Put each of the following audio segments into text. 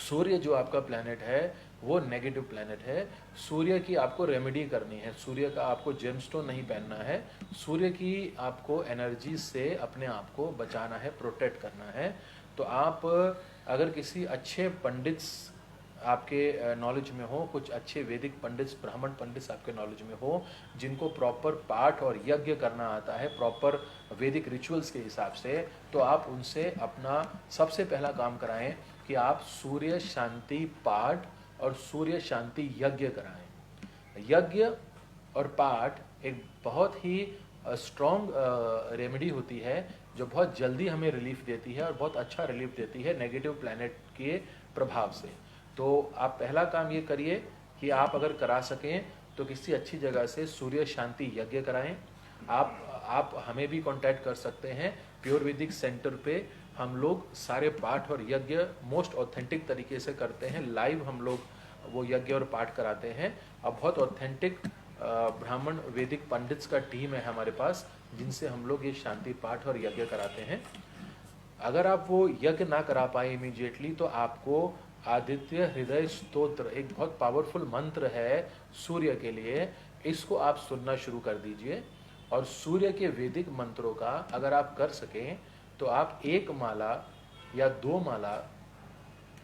सूर्य जो आपका प्लैनेट है वो नेगेटिव प्लैनेट है। सूर्य की आपको रेमेडी करनी है, सूर्य का आपको जेमस्टोन नहीं पहनना है, सूर्य की आपको एनर्जी से अपने आप को बचाना है, प्रोटेक्ट करना है। तो आप अगर किसी अच्छे पंडित आपके नॉलेज में हो, कुछ अच्छे वैदिक पंडित, ब्राह्मण पंडित आपके नॉलेज में हो, जिनको प्रॉपर पाठ और यज्ञ करना आता है प्रॉपर वैदिक रिचुअल्स के हिसाब से, तो आप उनसे अपना सबसे पहला काम कराएं कि आप सूर्य शांति पाठ और सूर्य शांति यज्ञ कराएं। यज्ञ और पाठ एक बहुत ही स्ट्रॉन्ग रेमेडी होती है जो बहुत जल्दी हमें रिलीफ देती है और बहुत अच्छा रिलीफ देती है नेगेटिव प्लैनेट के प्रभाव से। तो आप पहला काम ये करिए कि आप अगर करा सकें तो किसी अच्छी जगह से सूर्य शांति यज्ञ कराएं। आप हमें भी कांटेक्ट कर सकते हैं, प्योर वैदिक सेंटर पे हम लोग सारे पाठ और यज्ञ मोस्ट ऑथेंटिक तरीके से करते हैं। लाइव हम लोग वो यज्ञ और पाठ कराते हैं। अब बहुत ऑथेंटिक ब्राह्मण वैदिक पंडित्स का टीम है हमारे पास, जिनसे हम लोग ये शांति पाठ और यज्ञ कराते हैं। अगर आप वो यज्ञ ना करा पाए इमीडिएटली, तो आपको आदित्य हृदय स्तोत्र, एक बहुत पावरफुल मंत्र है सूर्य के लिए, इसको आप सुनना शुरू कर दीजिए। और सूर्य के वैदिक मंत्रों का अगर आप कर सकें तो आप 1 माला या 2 माला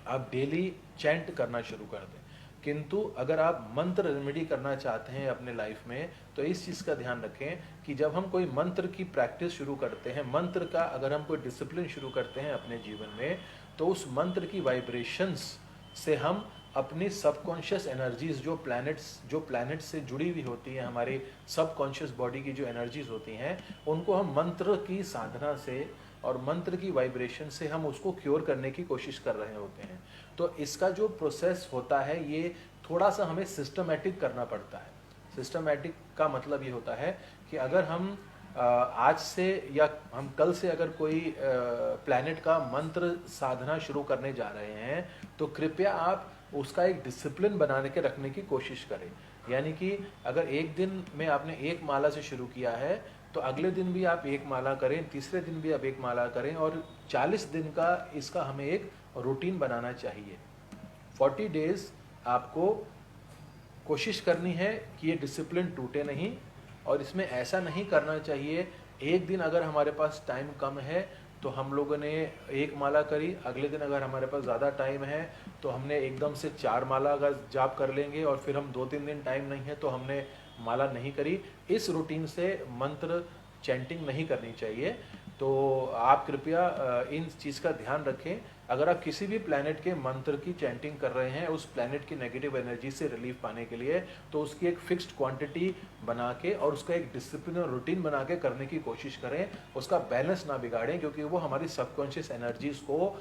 आप डेली चैंट करना शुरू कर दें। किंतु अगर आप मंत्र रेमेडी करना चाहते हैं अपने लाइफ में, तो इस चीज़ का ध्यान रखें कि जब हम कोई मंत्र की प्रैक्टिस शुरू करते हैं, मंत्र का अगर हम कोई डिसिप्लिन शुरू करते हैं अपने जीवन में, तो उस मंत्र की वाइब्रेशंस से हम अपनी सबकॉन्शियस एनर्जीज जो प्लैनेट से जुड़ी हुई होती हैं, हमारी सबकॉन्शियस बॉडी की जो एनर्जीज होती हैं, उनको हम मंत्र की साधना से और मंत्र की वाइब्रेशन से हम उसको क्योर करने की कोशिश कर रहे होते हैं। तो इसका जो प्रोसेस होता है ये थोड़ा सा हमें सिस्टमैटिक करना पड़ता है। सिस्टमैटिक का मतलब ये होता है कि अगर हम आज से या हम कल से अगर कोई प्लैनेट का मंत्र साधना शुरू करने जा रहे हैं, तो कृपया आप उसका एक डिसिप्लिन बनाने के रखने की कोशिश करें। यानी कि अगर एक दिन में आपने 1 माला से शुरू किया है, तो अगले दिन भी आप 1 माला करें, तीसरे दिन भी आप 1 माला करें, और 40 दिन का इसका हमें एक रूटीन बनाना चाहिए। 40 डेज आपको कोशिश करनी है कि ये डिसिप्लिन टूटे नहीं। और इसमें ऐसा नहीं करना चाहिए, एक दिन अगर हमारे पास टाइम कम है तो हम लोगों ने 1 माला करी, अगले दिन अगर हमारे पास ज़्यादा टाइम है तो हमने एकदम से 4 माला का जाप कर लेंगे, और फिर हम 2-3 दिन टाइम नहीं है तो हमने माला नहीं करी। इस रूटीन से मंत्र चैंटिंग नहीं करनी चाहिए। तो आप कृपया इन चीज़ का ध्यान रखें। अगर आप किसी भी प्लैनेट के मंत्र की चैंटिंग कर रहे हैं उस प्लैनेट की नेगेटिव एनर्जी से रिलीफ पाने के लिए, तो उसकी एक फिक्स्ड क्वांटिटी बना के और उसका एक डिसिप्लिन और रूटीन बना के करने की कोशिश करें। उसका बैलेंस ना बिगाड़ें, क्योंकि वो हमारी सबकॉन्शियस एनर्जीज को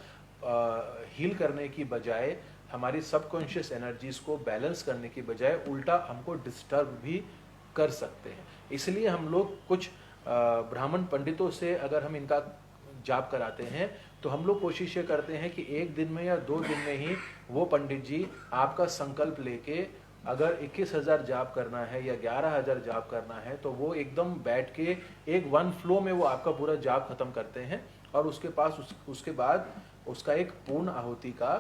हील करने की बजाय, हमारी सबकॉन्शियस एनर्जीज को बैलेंस करने की बजाय उल्टा हमको डिस्टर्ब भी कर सकते हैं। इसलिए हम लोग कुछ ब्राह्मण पंडितों से अगर हम इनका जाप कराते हैं, तो हम लोग कोशिश ये करते हैं कि 1 दिन में या 2 दिन में ही वो पंडित जी आपका संकल्प लेके, अगर 21,000 जाप करना है या 11,000 जाप करना है, तो वो एकदम बैठ के एक 1 फ्लो में वो आपका पूरा जाप खत्म करते हैं। और उसके बाद उसका एक पूर्ण आहुति का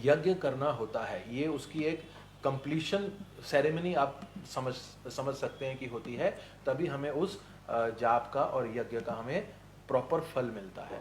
यज्ञ करना होता है। ये उसकी एक कंप्लीशन सेरेमनी आप समझ सकते हैं कि होती है, तभी हमें उस जाप का और यज्ञ का हमें प्रॉपर फल मिलता है।